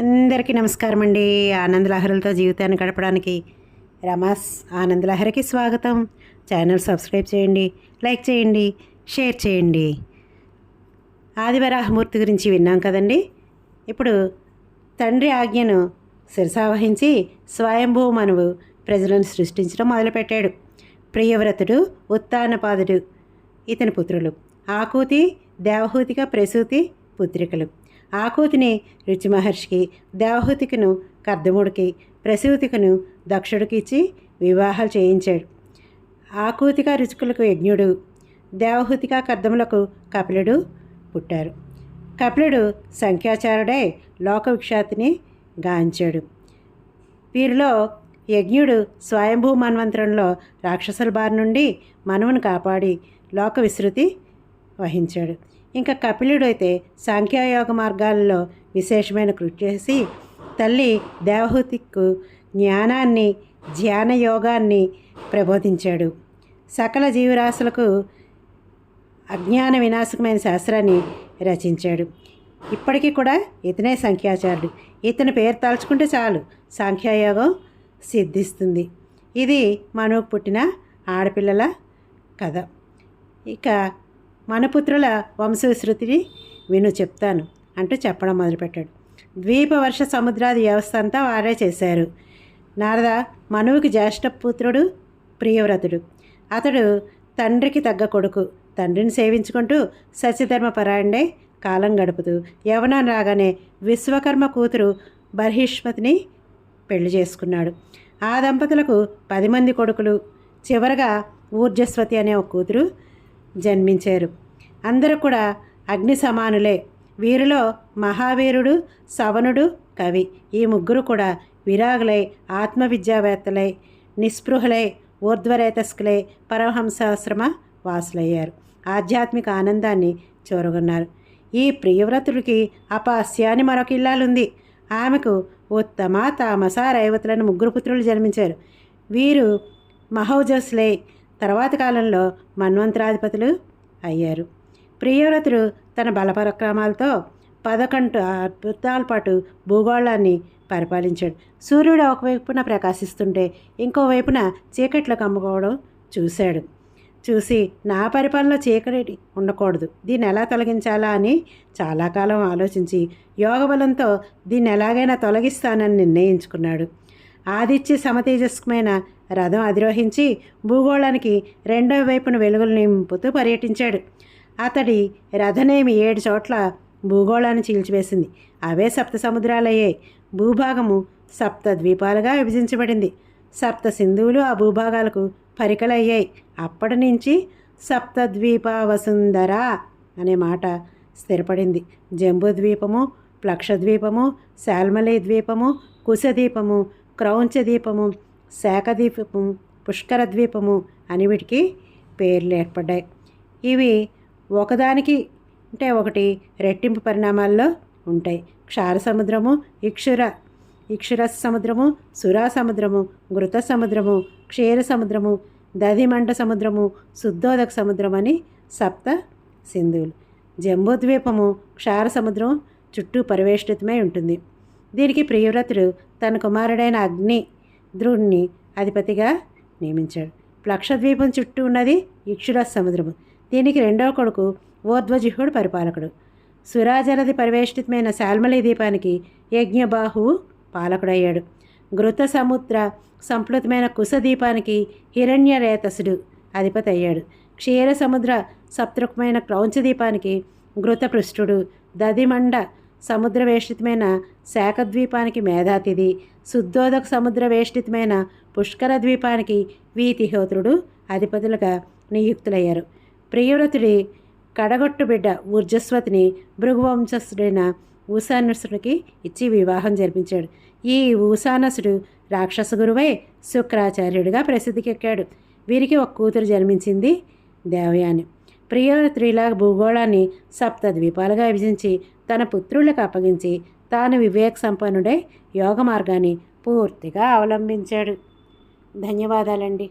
అందరికీ నమస్కారం అండి. ఆనందలహరులతో జీవితాన్ని గడపడానికి రమాస్ ఆనందలహరికి స్వాగతం. ఛానల్ సబ్స్క్రైబ్ చేయండి, లైక్ చేయండి, షేర్ చేయండి. ఆదివరాహమూర్తి గురించి విన్నాం కదండి. ఇప్పుడు తండ్రి ఆజ్ఞను శిరసావహించి స్వయంభూ మనువు ప్రజలను సృష్టించడం మొదలుపెట్టాడు. ప్రియవ్రతుడు, ఉత్తానపాదుడు ఇతని పుత్రులు. ఆకూతి, దేవహూతిక, ప్రసూతి పుత్రికలు. ఆకూతిని రుచి మహర్షికి, దేవహూతికను కర్దముడికి, ప్రసూతికను దక్షుడికి ఇచ్చి వివాహాలు చేయించాడు. ఆకూతిక రుచికులకు యజ్ఞుడు, దేవహూతిక కర్దములకు కపిలుడు పుట్టారు. కపిలుడు సంఖ్యాచారుడై లోకవిఖ్యాతిని గాంచాడు. వీరిలో యజ్ఞుడు స్వయంభూ మన్వంతరంలో రాక్షసుల బారి నుండి మనువును కాపాడి లోక విస్తృతి వహించాడు. ఇంకా కపిలుడు అయితే సాంఖ్యయోగ మార్గాలలో విశేషమైన కృషి చేసి తల్లి దేవహూతికు జ్ఞానాన్ని, ధ్యాన యోగాన్ని ప్రబోధించాడు. సకల జీవరాశులకు అజ్ఞాన వినాశకమైన శాస్త్రాన్ని రచించాడు. ఇప్పటికీ కూడా ఇతనే సంఖ్యాచారుడు. ఇతని పేరు తలుచుకుంటే చాలు సాంఖ్యయోగం సిద్ధిస్తుంది. ఇది మనువుకు పుట్టిన ఆడపిల్లల కథ. ఇక మనపుత్రుల వంశవిస్తృతిని విను చెప్తాను అంటూ చెప్పడం మొదలుపెట్టాడు. ద్వీపవర్ష సముద్రాది వ్యవస్థ అంతా వారే చేశారు. నారద మనువుకి జ్యేష్ఠపుత్రుడు ప్రియవ్రతుడు. అతడు తండ్రికి తగ్గ కొడుకు. తండ్రిని సేవించుకుంటూ సత్యధర్మపరాయణే కాలం గడుపుతూ యవనం రాగానే విశ్వకర్మ కూతురు బర్హిష్మతిని పెళ్లి చేసుకున్నాడు. ఆ దంపతులకు 10 మంది కొడుకులు, చివరగా ఊర్జస్వతి అనే ఒక కూతురు జన్మించారు. అందరూ కూడా అగ్ని సమానులే. వీరిలో మహావీరుడు, సవనుడు, కవి ఈ ముగ్గురు కూడా విరాగులై, ఆత్మవిద్యావేత్తలై, నిస్పృహలై, ఊర్ధ్వరేతస్కులై పరమహంసాశ్రమ వాసులయ్యారు. ఆధ్యాత్మిక ఆనందాన్ని చూరగొన్నారు. ఈ ప్రియవ్రతుడికి అపాస్య అని మరొక ఇల్లాలుంది. ఆమెకు ఉత్తమ, తామస, రైవతులను 3 పుత్రులు జన్మించారు. వీరు మహౌజస్లై తర్వాత కాలంలో మన్వంతరాధిపతులు అయ్యారు. ప్రియవ్రతుడు తన బలపరాక్రమాలతో 11 అద్భుతాల పాటు భూగోళాన్ని పరిపాలించాడు. సూర్యుడు ఒకవైపున ప్రకాశిస్తుంటే ఇంకోవైపున చీకట్లో కమ్ముకోవడం చూసి నా పరిపాలనలో చీకటి ఉండకూడదు, దీన్ని ఎలా తొలగించాలా అని చాలా కాలం ఆలోచించి యోగబలంతో దీన్ని ఎలాగైనా తొలగిస్తానని నిర్ణయించుకున్నాడు. ఆదిత్య సమతేజస్కమైన రథం అధిరోహించి భూగోళానికి 2వ వైపున వెలుగులు నింపుతూ పర్యటించాడు. అతడి రథనేమి 7 చోట్ల భూగోళాన్ని చీల్చివేసింది. అవే 7 సముద్రాలయ్యాయి. భూభాగము 7 ద్వీపాలుగా విభజించబడింది. 7 సింధువులు ఆ భూభాగాలకు పరికలయ్యాయి. అప్పటి నుంచి సప్తద్వీప వసుంధర అనే మాట స్థిరపడింది. జంబూద్వీపము, ప్లక్షద్వీపము, శాల్మలి ద్వీపము, కుశద్వీపము, క్రౌంచ ద్వీపము, శాఖద్వీపము, పుష్కర ద్వీపము అని వీటికి పేర్లు ఏర్పడ్డాయి. ఇవి ఒకదానికి ఒకటి రెట్టింపు పరిణామాల్లో ఉంటాయి. క్షార సముద్రము, ఇక్షురస్ సముద్రము, సురా సముద్రము, ఘృత సముద్రము, క్షీర సముద్రము, దధిమండ సముద్రము, శుద్ధోదక సముద్రం అని 7 సింధువులు. జంబూద్వీపము క్షార సముద్రం చుట్టూ పరివేష్టితమై ఉంటుంది. దీనికి ప్రియవ్రతుడు తన కుమారుడైన అగ్ని ధ్రువుణ్ణి అధిపతిగా నియమించాడు. ప్లక్షద్వీపం చుట్టూ ఉన్నది ఇక్షురస్ సముద్రము. దీనికి 2వ కొడుకు ఊర్ధ్వజిహ్వుడు పరిపాలకుడు. సురాజనది పరివేష్టితమైన శాల్మలి ద్వీపానికి యజ్ఞబాహువు పాలకుడయ్యాడు. ఘృత సముద్ర సంప్లుతమైన కుశద్వీపానికి హిరణ్యరేతసుడు అధిపతి అయ్యాడు. క్షీర సముద్ర సప్తృకమైన క్రౌంచ ద్వీపానికి ఘృతపృష్ఠుడు, దధిమండ సముద్ర వేష్టితమైన శాఖద్వీపానికి మేధాతిథి, శుద్ధోదక సముద్ర వేష్టితమైన పుష్కర ద్వీపానికి వీతిహోత్రుడు అధిపతులుగా నియుక్తులయ్యారు. ప్రియవ్రతుడి కడగొట్టు బిడ్డ ఊర్జస్వతిని భృగువంశస్థుడైన ఊసానసుడికి ఇచ్చి వివాహం జరిపించాడు. ఈ ఊసానసుడు రాక్షస గురువై శుక్రాచార్యుడిగా ప్రసిద్ధికెక్కాడు. వీరికి ఒక కూతురు జన్మించింది, దేవయాని. ప్రియవ్రతుడిలా భూగోళాన్ని 7 ద్వీపాలుగా విభజించి తన పుత్రులకు అప్పగించి తాను వివేక సంపన్నుడై యోగ మార్గాన్ని పూర్తిగా అవలంబించాడు. ధన్యవాదాలండి.